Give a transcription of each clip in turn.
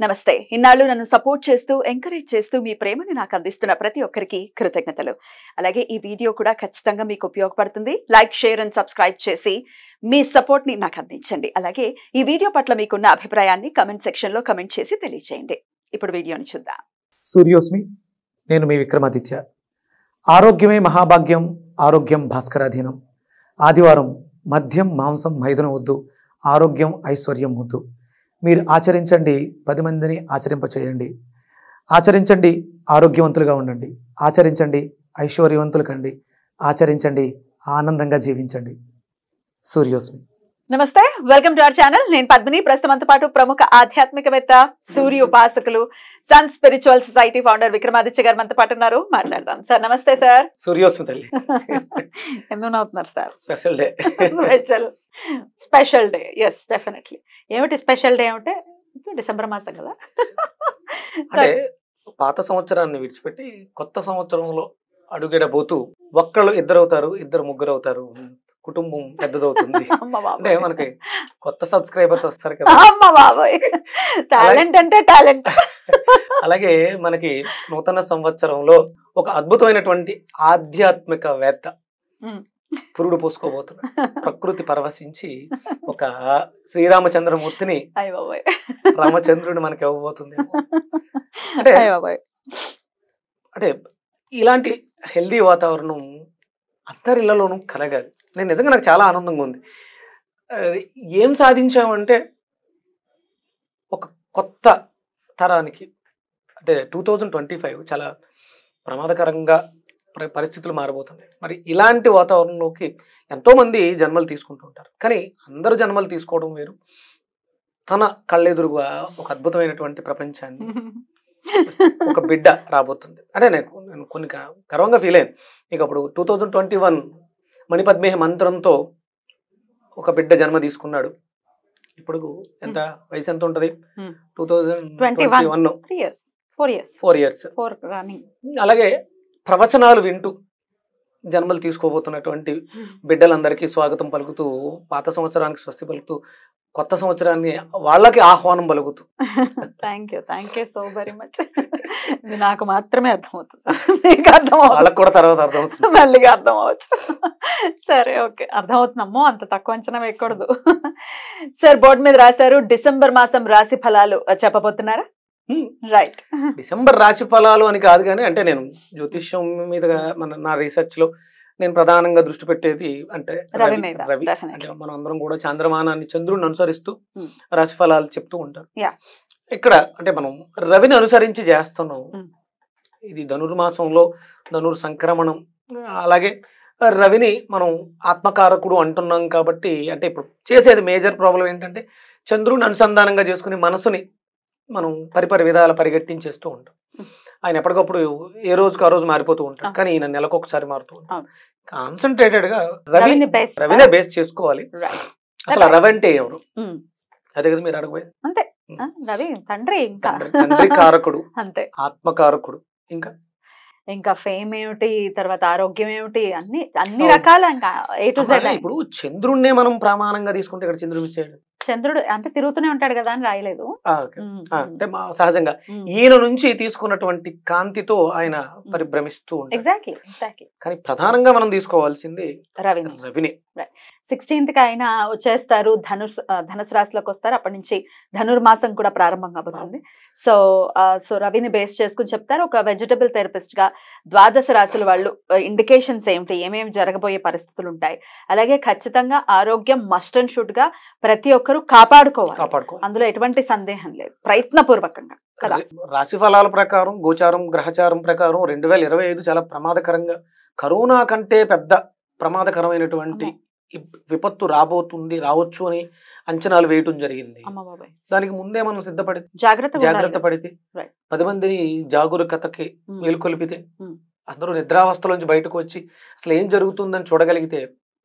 నమస్తే. ఇన్నాళ్ళు నన్ను సపోర్ట్ చేస్తూ, ఎంకరేజ్ చేస్తూ మీ ప్రేమని నాకు అందిస్తున్న ప్రతి ఒక్కరికి కృతజ్ఞతలు. అలాగే ఈ వీడియో కూడా ఖచ్చితంగా మీకు ఉపయోగపడుతుంది. లైక్, షేర్ అండ్ సబ్స్క్రైబ్ చేసి మీ సపోర్ట్‌ని నాకు అందించండి. అలాగే ఈ వీడియో పట్ల మీకున్న అభిప్రాయాన్ని కామెంట్ సెక్షన్‌లో కామెంట్ చేసి తెలియజేయండి. ఇప్పుడు వీడియోని చూద్దాం. సూర్యోస్మి, నేను మీ విక్రమాదిత్య. ఆరోగ్యమే మహాభాగ్యం, ఆరోగ్యం భాస్కరాధీనం. ఆదివారం మద్యం, మాంసం, మైదనం వద్దు, ఆరోగ్యం, ఐశ్వర్యం ముద్దు. మీరు ఆచరించండి, 10 మందిని ఆచరింపచేయండి. ఆచరించండి, ఆరోగ్యవంతులుగా ఉండండి. ఆచరించండి, ఐశ్వర్యవంతులు కండి. ఆచరించండి, ఆనందంగా జీవించండి. సూర్యోస్మి. నమస్తే, వెల్కమ్ టు అవర్ ఛానల్. నేను పద్మిని. ప్రస్తుతంతో పాటు ప్రముఖ ఆధ్యాత్మికవేత్త, సూర్య ఉపాసకులు, sun spiritual society founder Vikramaditya గారు మనతో పాటు ఉన్నారు. మాట్లాడదాం. సార్ నమస్తే. సార్ సూర్యోస్మి తల్లి. ఎందుకు నవ్వుతున్నారు sir? Special day. Special day. Yes, definitely. ఏమిటి స్పెషల్ డే అంటే? డిసెంబర్ మాసం కదా. అంటే పాత సంవత్సరాన్ని విడిచిపెట్టి కొత్త సంవత్సరంలో అడుగెడబోతూ ఒక్కళ్ళు ఇద్దరు ముగ్గురు అవుతారు, కుటుంబం పెద్దదవుతుంది. అంటే మనకి కొత్త సబ్స్క్రైబర్స్ వస్తారు కదా. టాలెంట్ అంటే టాలెంట్. అలాగే మనకి నూతన సంవత్సరంలో ఒక అద్భుతమైనటువంటి ఆధ్యాత్మికవేత్త పురుడు పోసుకోబోతున్నాడు. ప్రకృతి పరవశించి ఒక శ్రీరామచంద్రమూర్తిని, రామచంద్రుడు మనకి ఇవ్వబోతుంది. అంటే ఇలాంటి హెల్దీ వాతావరణం అందరి ఇళ్లలోనూ కలగాలి. నిజంగా నాకు చాలా ఆనందంగా ఉంది. ఏం సాధించామంటే ఒక కొత్త తరానికి, అంటే 2025 చాలా ప్రమాదకరంగా పరిస్థితులు మారబోతున్నాయి. మరి ఇలాంటి వాతావరణంలోకి ఎంతోమంది జన్మలు తీసుకుంటూ ఉంటారు. కానీ అందరూ జన్మలు తీసుకోవడం వేరు. తన కళ్ళెదురుగా ఒక అద్భుతమైనటువంటి ప్రపంచాన్ని ఒక బిడ్డ రాబోతుంది. అంటే నేను కొన్ని గర్వంగా ఫీల్ అయ్యాను. ఇక అప్పుడు 2021 మణిపద్మేహ మంత్రంతో ఒక బిడ్డ జన్మ తీసుకున్నాడు. ఇప్పుడు ఎంత వయసు ఎంత ఉంటుంది? 2021 4 years. అలాగే ప్రవచనాలు వింటూ జన్మలు తీసుకోబోతున్నటువంటి బిడ్డలందరికీ స్వాగతం పలుకుతూ, పాత సంవత్సరానికి స్వస్తి పలుకుతూ, కొత్త సంవత్సరాన్ని వాళ్ళకి ఆహ్వానం పలుకుతూ. Thank you so very much. ఇది నాకు మాత్రమే అర్థమవుతుంది, మీకు వాళ్ళకి కూడా తర్వాత అర్థమవుతుంది, మళ్ళీ అర్థం అవ్వచ్చు. సరే, ఓకే, అర్థమవుతున్నామో అంత తక్కువ అంచనా వేయకూడదు. సార్, బోర్డు మీద రాశారు డిసెంబర్ మాసం రాశి ఫలాలు చెప్పబోతున్నారా? రైట్. డిసెంబర్ రాశి ఫలాలు అని కాదు, కానీ అంటే నేను జ్యోతిష్యం మీద నా రీసెర్చ్ లో నేను ప్రధానంగా దృష్టి పెట్టేది అంటే రవి. అంటే మనం అందరం కూడా చాంద్రమానాన్ని, చంద్రుడిని అనుసరిస్తూ రాశి ఫలాలు చెప్తూ ఉంటారు. ఇక్కడ అంటే మనం రవిని అనుసరించి చేస్తున్నాం. ఇది ధనుర్మాసంలో ధనుర్ సంక్రమణం. అలాగే రవిని మనం ఆత్మకారకుడు అంటున్నాం కాబట్టి, అంటే ఇప్పుడు చేసేది మేజర్ ప్రాబ్లం ఏంటంటే చంద్రుడిని అనుసంధానంగా చేసుకుని మనసుని మనం పరిపరి విధాల పరిగెట్టించేస్తూ ఉంటాం. ఆయన ఎప్పటికప్పుడు ఏ రోజుకు ఆ రోజు మారిపోతూ ఉంటాం, కానీ ఈయన నెలకొకసారి మారుతూ ఉంటాం. కాన్సన్ట్రేటెడ్ గా రవినే బేస్ చేసుకోవాలి. అసలు రవి అంటే ఎవరు? అదే కదా మీరు అడగబోయేది. అంతే, రవి తండ్రి కారకుడు, అంతే, ఆత్మకారకుడు. ఇంకా ఫేమ్ ఏమిటి, తర్వాత ఆరోగ్యం ఏమిటి, అన్ని రకాల ఇంకా A to Z. ఇప్పుడు చంద్రుడినే మనం ప్రమాణంగా తీసుకుంటే ఇక్కడ చంద్రుడు మిస్ అయ్యాడు. చంద్రుడు అంటే తిరుగుతూనే ఉంటాడు కదా అని రాయలేదు. అంటే సహజంగా ఈయన నుంచి తీసుకున్నటువంటి కాంతితో ఆయన పరిభ్రమిస్తూ ఉంటాడు. ఎగ్జాక్ట్లీ. కానీ ప్రధానంగా మనం తీసుకోవాల్సింది రవిని. 16th కి ఆయన వచ్చేస్తారు, ధనుసు రాశిలోకి వస్తారు. అప్పటి నుంచి ధనుర్మాసం కూడా ప్రారంభం కాబోతుంది. సో రవిని బేస్ చేసుకుని చెప్తారు. ఒక వెజిటబుల్ థెరపిస్ట్ గా 12 రాశుల వాళ్ళు ఇండికేషన్స్ ఏమిటి, ఏమేమి జరగబోయే పరిస్థితులు ఉంటాయి, అలాగే ఖచ్చితంగా ఆరోగ్యం మస్ట్ అండ్ షుడ్ గా ప్రతి ఒక్కరు కాపాడుకోవాలి. అందులో ఎటువంటి సందేహం లేదు, ప్రయత్నపూర్వకంగా కదా. రాశి ఫలాల ప్రకారం, గోచారం గ్రహచారం ప్రకారం 2025 చాలా ప్రమాదకరంగా, కరోనా కంటే పెద్ద ప్రమాదకరమైనటువంటి విపత్తు రావచ్చు అని అంచనాలు వేయటం జరిగింది. దానికి ముందే మనం సిద్ధపడి జాగ్రత్త పడితే, 10 మందిని జాగరూకతకి మేలుకొలిపితే, అందరూ నిద్రావస్థలోంచి బయటకు వచ్చి అసలు ఏం జరుగుతుందని చూడగలిగితే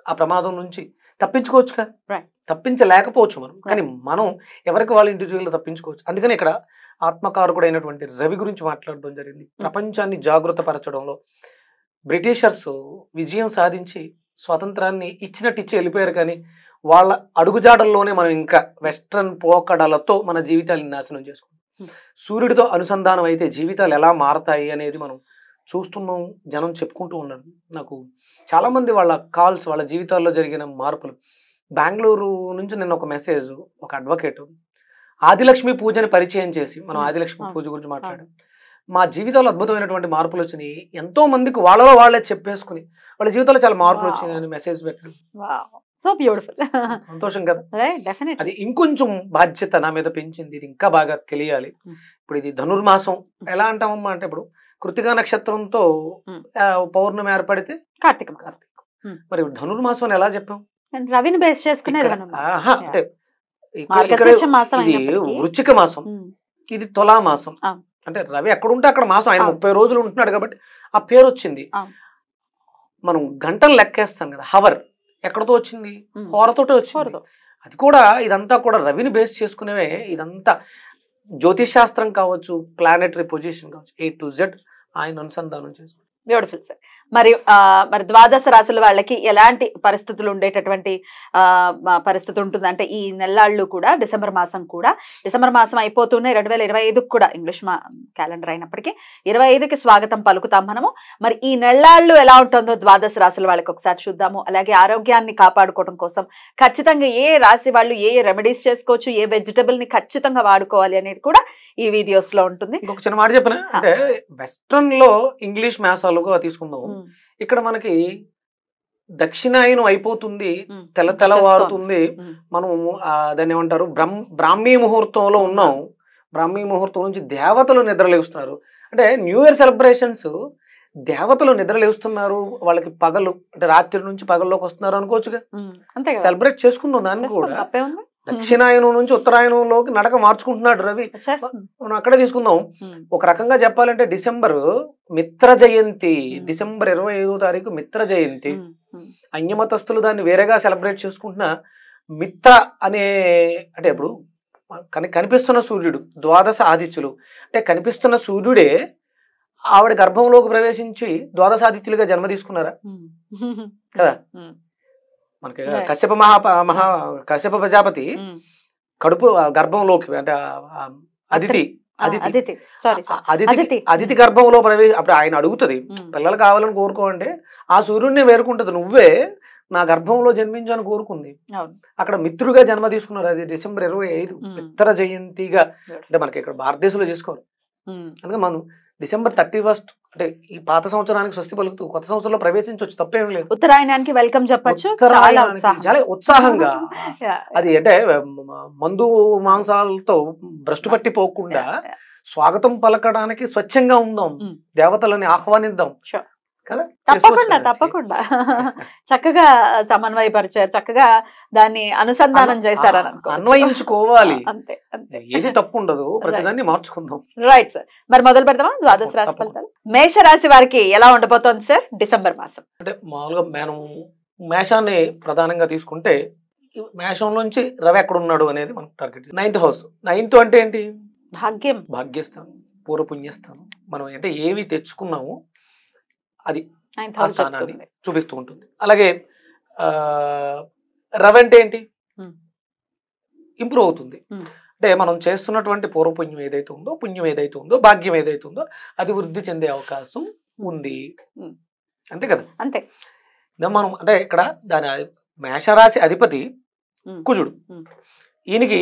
ఆ ప్రమాదం నుంచి తప్పించుకోవచ్చుగా. తప్పించలేకపోవచ్చు మనం, కానీ మనం ఎవరికి వాళ్ళు ఇండివిజువల్ గా తప్పించుకోవచ్చు. అందుకని ఇక్కడ ఆత్మకారకుడైనటువంటి రవి గురించి మాట్లాడడం జరిగింది. ప్రపంచాన్ని జాగృత పరచడంలో బ్రిటిషర్స్ విజయం సాధించి స్వాతంత్రాన్ని ఇచ్చి వెళ్ళిపోయారు, కానీ వాళ్ళ అడుగుజాడల్లోనే మనం ఇంకా వెస్ట్రన్ పోకడలతో మన జీవితాన్ని నాశనం చేసుకుంటాం. సూర్యుడితో అనుసంధానం అయితే జీవితాలు ఎలా మారతాయి అనేది మనం చూస్తున్నాం, జనం చెప్పుకుంటూ ఉన్నారు. నాకు చాలామంది వాళ్ళ కాల్స్, వాళ్ళ జీవితాల్లో జరిగిన మార్పులు. బెంగళూరు నుంచి నిన్న ఒక మెసేజ్, ఒక అడ్వకేట్ ఆదిలక్ష్మి పూజని పరిచయం చేసి, మనం ఆదిలక్ష్మి పూజ గురించి మాట్లాడాం. మా జీవితాల్లో అద్భుతమైనటువంటి మార్పులు వచ్చినాయి, ఎంతో మందికి వాళ్ళలో వాళ్ళే చెప్పేసుకుని వాళ్ళ జీవితాల్లో చాలా మార్పులు వచ్చినాయి అని మెసేజ్ పెట్టడం. సో బ్యూటిఫుల్, సంతోషం కదా. అది ఇంకొంచెం బాధ్యత నా మీద పెంచింది, ఇది ఇంకా బాగా తెలియాలి. ఇప్పుడు ఇది ధనుర్మాసం ఎలా అంటామమ్మా అంటే, ఇప్పుడు కృతికా నక్షత్రంతో పౌర్ణమి ఏర్పడితే కార్తీక. మరి ధనుర్మాసం అని ఎలా చెప్పాం? రవిని బేస్ చేసుకునే అంటే ఇది వృచ్చిక మాసం, ఇది తులామాసం. అంటే రవి ఎక్కడుంటే అక్కడ మాసం, ఆయన 30 రోజులు ఉంటున్నాడు కాబట్టి ఆ పేరు వచ్చింది. మనం గంటలు లెక్కేస్తాం కదా, హవర్ ఎక్కడతో వచ్చింది? హోరతోటే వచ్చింది. అది కూడా ఇదంతా కూడా రవిని బేస్ చేసుకునేవే. ఇదంతా జ్యోతిష్ శాస్త్రం కావచ్చు, ప్లానెటరీ పొజిషన్ కావచ్చు, A to Z ఆయన అనుసంధానం చేసుకుంటాం. Beautiful sir. మరి ద్వాదశ రాశుల వాళ్ళకి ఎలాంటి పరిస్థితులు ఉండేటటువంటి పరిస్థితి ఉంటుంది అంటే, ఈ నెల్లాళ్ళు కూడా డిసెంబర్ మాసం అయిపోతూనే 2025 కూడా ఇంగ్లీష్ క్యాలెండర్ అయినప్పటికీ 25కి స్వాగతం పలుకుతాం మనము. మరి ఈ నెల్లాళ్ళు ఎలా ఉంటుందో ద్వాదశ రాశుల వాళ్ళకి ఒకసారి చూద్దాము. అలాగే ఆరోగ్యాన్ని కాపాడుకోవడం కోసం ఖచ్చితంగా ఏ రాశి వాళ్ళు ఏ రెమెడీస్ చేసుకోవచ్చు, ఏ వెజిటబుల్ ని ఖచ్చితంగా వాడుకోవాలి అనేది కూడా ఈ వీడియోస్ లో ఉంటుంది. ఇంకొక చిన్న మాట చెప్పిన అంటే, వెస్ట్రన్ లో ఇంగ్లీష్ మాసాలుగా తీసుకుందాం, ఇక్కడ మనకి దక్షిణాయనం అయిపోతుంది, తెల్లవారుతుంది, మనం దాన్ని ఏమంటారు బ్రాహ్మీ ముహూర్తంలో ఉన్నాం. బ్రాహ్మీ ముహూర్తం నుంచి దేవతలు నిద్రలేస్తున్నారు. అంటే న్యూ ఇయర్ సెలబ్రేషన్స్ దేవతలు నిద్రలేస్తున్నారు, వాళ్ళకి పగలు అంటే రాత్రి నుంచి పగల్లోకి వస్తున్నారు అనుకోవచ్చుగా. సెలబ్రేట్ చేసుకుందాం దాన్ని కూడా. దక్షిణాయనం నుంచి ఉత్తరాయణంలోకి నడక మార్చుకుంటున్నాడు రవి. మనం అక్కడే తీసుకుందాం. ఒక రకంగా చెప్పాలంటే డిసెంబర్ మిత్ర జయంతి, డిసెంబర్ 25వ తారీఖు మిత్ర జయంతి. అన్యమతస్థులు దాన్ని వేరేగా సెలబ్రేట్ చేసుకుంటున్నా మిత్ర అనే అంటే, ఇప్పుడు కనిపిస్తున్న సూర్యుడు ద్వాదశ ఆదిత్యులు అంటే కనిపిస్తున్న సూర్యుడే ఆవిడ గర్భంలోకి ప్రవేశించి ద్వాదశాదిత్యులుగా జన్మ తీసుకున్నారా కదా. మనకి కశ్యప ప్రజాపతి కడుపు గర్భంలోకి అంటే అదితి గర్భంలో అప్పుడు ఆయన అడుగుతుంది, పిల్లలు కావాలని కోరుకోండి, ఆ సూర్యుడిని వేరుకుంటది, నువ్వే నా గర్భంలో జన్మించని కోరుకుంది. అక్కడ మిత్రుడిగా జన్మ తీసుకున్నారు. అది డిసెంబర్ 25 మిత్ర జయంతిగా అంటే మనకి ఇక్కడ భారతదేశంలో చేసుకోరు. అందుకే మనం డిసెంబర్ 31 అంటే ఈ పాత సంవత్సరానికి స్వస్తి పలుకుతూ కొత్త సంవత్సరంలో ప్రవేశించవచ్చు, తప్పేం లేదు. ఉత్తరాయణానికి వెల్కమ్ చెప్పొచ్చు, చాలా ఉత్సాహంగా. అది అంటే మందు మాంసాలతో భ్రష్టు పట్టిపోకుండా స్వాగతం పలకడానికి స్వచ్ఛంగా ఉందాం, దేవతలని ఆహ్వానిద్దాం కదా. తప్పకుండా చక్కగా సమన్వయపరిచారు, చక్కగా దాన్ని అనుసంధానం చేశారని అన్వయించుకోవాలి. అంతే, ఏది తప్పు ఉండదు, ప్రతిదాన్ని మార్చుకుందాం. Right sir. మరి మొదలు పెడదామా ద్వాదశ రాశి ఫలితాలు? మేషరాశి వారికి ఎలా ఉండబోతోంది సార్ డిసెంబర్ మాసం? అంటే మామూలుగా మనం మేషాన్ని ప్రధానంగా తీసుకుంటే, మేషంలోంచి రవి ఎక్కడ ఉన్నాడు అనేది మనకు టార్గెట్. 9th house. 9th అంటే ఏంటి? భాగ్యస్థానం, పూర్వపుణ్యస్థానం. మనం అంటే ఏవి తెచ్చుకున్నామో అది ఆ స్థానాన్ని చూపిస్తూ ఉంటుంది. అలాగే రవి అంటే ఏంటి? ఇంప్రూవ్ అవుతుంది. అంటే మనం చేస్తున్నటువంటి పూర్వపుణ్యం ఏదైతే ఉందో, పుణ్యం ఏదైతే ఉందో, భాగ్యం ఏదైతే ఉందో అది వృద్ధి చెందే అవకాశం ఉంది. అంతే కదా. అంతే. మనం అంటే ఇక్కడ దాని మేషరాశి అధిపతి కుజుడు, ఈయనకి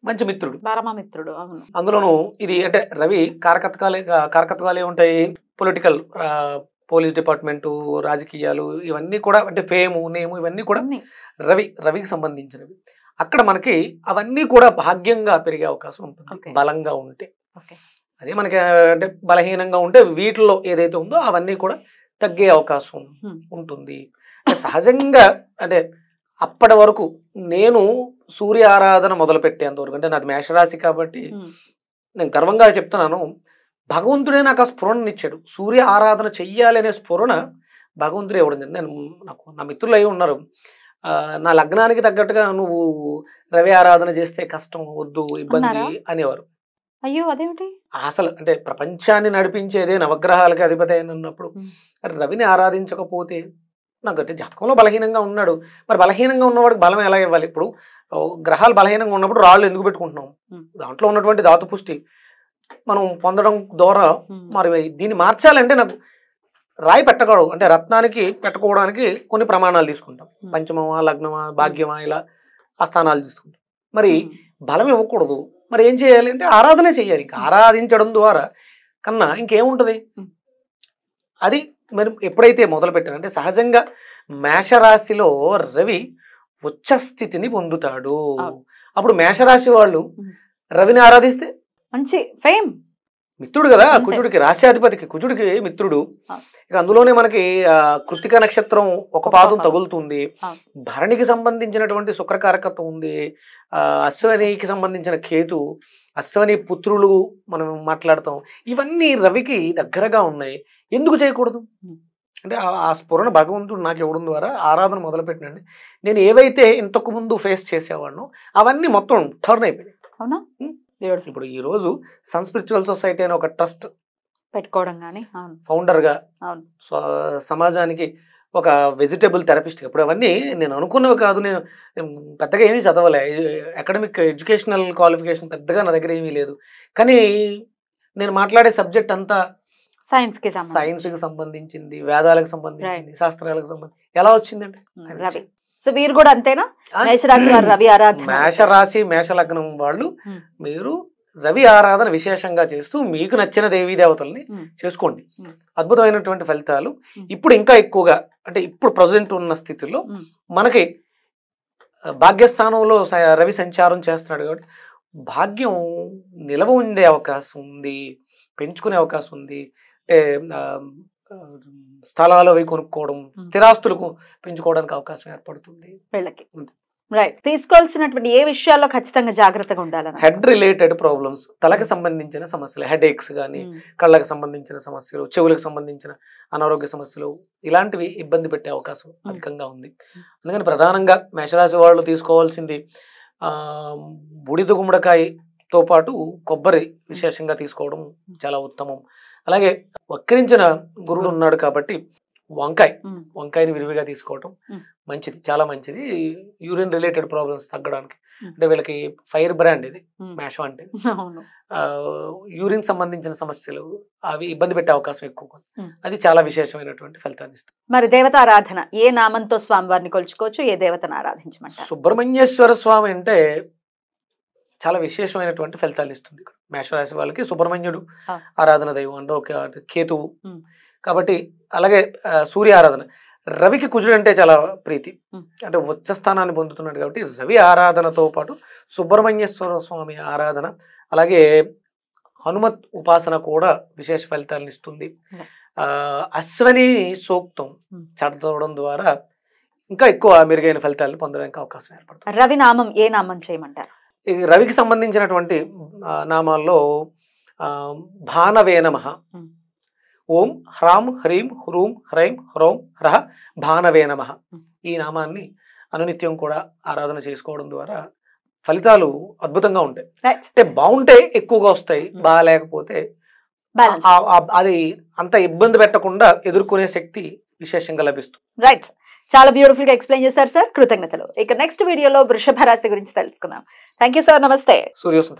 మంచి మిత్రుడు, అందులోనూ ఇది అంటే రవి కారకత్వాలే ఉంటాయి. పొలిటికల్, పోలీస్ డిపార్ట్మెంటు, రాజకీయాలు, ఇవన్నీ కూడా అంటే ఫేము, నేము, ఇవన్నీ కూడా రవికి సంబంధించినవి. అక్కడ మనకి అవన్నీ కూడా భాగ్యంగా పెరిగే అవకాశం ఉంటుంది బలంగా ఉంటే. అదే మనకి అంటే బలహీనంగా ఉంటే వీటిలో ఏదైతే ఉందో అవన్నీ కూడా తగ్గే అవకాశం ఉంటుంది. సహజంగా అంటే అప్పటి వరకు నేను సూర్య ఆరాధన మొదలు పెట్టేంత వరకు, అంటే నాది మేషరాశి కాబట్టి నేను గర్వంగా చెప్తున్నాను, భగవంతుడే నాకు ఆ స్ఫురణనిచ్చాడు. సూర్య ఆరాధన చెయ్యాలి అనే స్ఫురణ భగవంతుడే ఇవ్వడం. నాకు నా మిత్రులు అయి ఉన్నారు, నా లగ్నానికి తగ్గట్టుగా నువ్వు రవి ఆరాధన చేస్తే కష్టం, వద్దు, ఇబ్బంది అనేవారు. అయ్యో అదేమిటి? అసలు అంటే ప్రపంచాన్ని నడిపించేదే నవగ్రహాలకి అధిపతి అయినప్పుడు రవిని ఆరాధించకపోతే నాకు అంటే జాతకంలో బలహీనంగా ఉన్నాడు, మరి బలహీనంగా ఉన్నవాడికి బలం ఎలా ఇవ్వాలి? ఇప్పుడు గ్రహాలు బలహీనంగా ఉన్నప్పుడు రాళ్ళు ఎందుకు పెట్టుకుంటున్నాం? దాంట్లో ఉన్నటువంటి ధాతు పుష్టి మనం పొందడం ద్వారా మరి దీన్ని మార్చాలంటే నాకు రాయి పెట్టకూడదు, అంటే రత్నానికి పెట్టుకోవడానికి కొన్ని ప్రమాణాలు తీసుకుంటాం. పంచమమా, లగ్నమా, భాగ్యమా, ఇలా ఆ స్థానాలు తీసుకుంటాం. మరి బలం ఇవ్వకూడదు, మరి ఏం చేయాలి అంటే ఆరాధనే చేయాలి. ఇంకా ఆరాధించడం ద్వారా కన్నా ఇంకేముంటది. అది మరి ఎప్పుడైతే మొదలు పెట్టాను అంటే సహజంగా మేషరాశిలో రవి ఉచ్చ స్థితిని పొందుతాడు. అప్పుడు మేషరాశి వాళ్ళు రవిని ఆరాధిస్తే మంచి ఫేమ్, మిత్రుడు కదా కుజుడికి, రాశ్యాధిపతికి కుజుడికి మిత్రుడు. ఇక అందులోనే మనకి కృత్తిక నక్షత్రం ఒక పాదం తగులుతుంది, భరణికి సంబంధించినటువంటి శుక్రకారకత్వం ఉంది, అశ్వనికి సంబంధించిన కేతు, అశ్వని పుత్రులు మనం మాట్లాడతాం. ఇవన్నీ రవికి దగ్గరగా ఉన్నాయి. ఎందుకు చేయకూడదు అంటే ఆ స్ఫురణ భగవంతుడు నాకు ఇవ్వడం ద్వారా ఆరాధన మొదలుపెట్టినండి. నేను ఏవైతే ఇంతకు ముందు ఫేస్ చేసేవాడినో అవన్నీ మొత్తం టర్న్ అయిపోయాయి. అవునా? ఇప్పుడు ఈ రోజు సన్ స్పిరిచువల్ సొసైటీ అనే ఒక ట్రస్ట్ పెట్టుకోవడం కానీ, ఫౌండర్ గా సమాజానికి ఒక వెజిటబుల్ థెరపిస్ట్. ఇప్పుడు అవన్నీ నేను అనుకున్నవి కాదు, నేను పెద్దగా ఏమీ చదవలే, అకాడమిక్ ఎడ్యుకేషనల్ క్వాలిఫికేషన్ పెద్దగా నా దగ్గర ఏమీ లేదు. కానీ నేను మాట్లాడే సబ్జెక్ట్ అంతా సైన్స్ కి సంబంధించింది, వేదాలకు సంబంధించింది, శాస్త్రాలకు సంబంధించి. ఎలా వచ్చిందంటే రవి. సో వీరు కూడా అంతేనా? మేషరాశి వారు రవి ఆరాధన, మేషరాశి మేషలగ్నం వాళ్ళు మీరు రవి ఆరాధన విశేషంగా చేస్తూ మీకు నచ్చిన దేవీ దేవతల్ని చేసుకోండి. అద్భుతమైనటువంటి ఫలితాలు. ఇప్పుడు ఇంకా ఎక్కువగా అంటే ఇప్పుడు ప్రజెంట్ ఉన్న స్థితిలో మనకి భాగ్యస్థానంలో రవి సంచారం చేస్తున్నాడు కాబట్టి భాగ్యం నిలవ ఉండే అవకాశం ఉంది, పెంచుకునే అవకాశం ఉంది. అంటే స్థలాలు అవి కొనుక్కోవడం, స్థిరాస్తులకు పెంచుకోవడానికి అవకాశం ఏర్పడుతుంది వీళ్ళకి. రైట్. తీసుకోవాల్సినటువంటి ఏ విషయాల్లో ఖచ్చితంగా జాగ్రత్తగా ఉండాలి? హెడ్ రిలేటెడ్ ప్రాబ్లమ్స్, తలకు సంబంధించిన సమస్యలు, హెడ్ ఏక్స్ కానీ, కళ్ళకు సంబంధించిన సమస్యలు, చెవులకు సంబంధించిన అనారోగ్య సమస్యలు, ఇలాంటివి ఇబ్బంది పెట్టే అవకాశం అధికంగా ఉంది. అందుకని ప్రధానంగా మేషరాశి వాళ్ళు తీసుకోవాల్సింది బూడిద గుమ్మడికాయతో పాటు కొబ్బరి విశేషంగా తీసుకోవడం చాలా ఉత్తమం. అలాగే వక్రించిన గురుడు ఉన్నాడు కాబట్టి వంకాయని విరివిగా తీసుకోవటం మంచిది, చాలా మంచిది. యూరిన్ రిలేటెడ్ ప్రాబ్లమ్స్ తగ్గడానికి. అంటే వీళ్ళకి ఫైర్ బ్రాండ్ ఇది మేషం అంటే. యూరిన్ సంబంధించిన సమస్యలు అవి ఇబ్బంది పెట్టే అవకాశం ఎక్కువ. అది చాలా విశేషమైనటువంటి ఫలితాన్ని ఇస్తుంది. మరి దేవత ఆరాధన ఏ నామంతో స్వామివారిని కొలుచుకోవచ్చు? ఏ దేవతను ఆరాధించమంటారు? సుబ్రహ్మణ్యేశ్వర స్వామి అంటే చాలా విశేషమైనటువంటి ఫలితాలు ఇస్తుంది. ఇక్కడ మేషరాశి వాళ్ళకి సుబ్రహ్మణ్యుడు ఆరాధన దైవం అంటే ఒక కేతువు కాబట్టి. అలాగే సూర్య ఆరాధన. రవికి కుజుడు అంటే చాలా ప్రీతి, అంటే ఉచ్చ స్థానాన్ని పొందుతున్నాడు కాబట్టి రవి ఆరాధనతో పాటు సుబ్రహ్మణ్యేశ్వర స్వామి ఆరాధన, అలాగే హనుమత్ ఉపాసన కూడా విశేష ఫలితాలను ఇస్తుంది. అశ్వని సూక్తం చదవడం ద్వారా ఇంకా ఎక్కువ మెరుగైన ఫలితాలను పొందడానికి అవకాశం ఏర్పడుతుంది. రవి నామం ఏ నామం చేయమంటారు? ఈ రవికి సంబంధించినటువంటి నామాల్లో భానవే నమః, ఓం హ్రాం హ్రీం హ్రూం హ్రైం హ్రౌం హ్రః భానవే నమః, ఈ నామాన్ని అనునిత్యం కూడా ఆరాధన చేసుకోవడం ద్వారా ఫలితాలు అద్భుతంగా ఉంటాయి. అంటే బాగుంటే ఎక్కువగా వస్తాయి, బాగాలేకపోతే అది అంత ఇబ్బంది పెట్టకుండా ఎదుర్కొనే శక్తి విశేషంగా లభిస్తుంది. రైట్. చాలా బ్యూటిఫుల్ గా ఎక్స్ప్లెయిన్ చేశారు సార్, కృతజ్ఞతలు. ఇక నెక్స్ట్ వీడియోలో వృషభ రాశి గురించి తెలుసుకుందాం. థ్యాంక్ యూ సార్, నమస్తే. సూర్యోస్మి.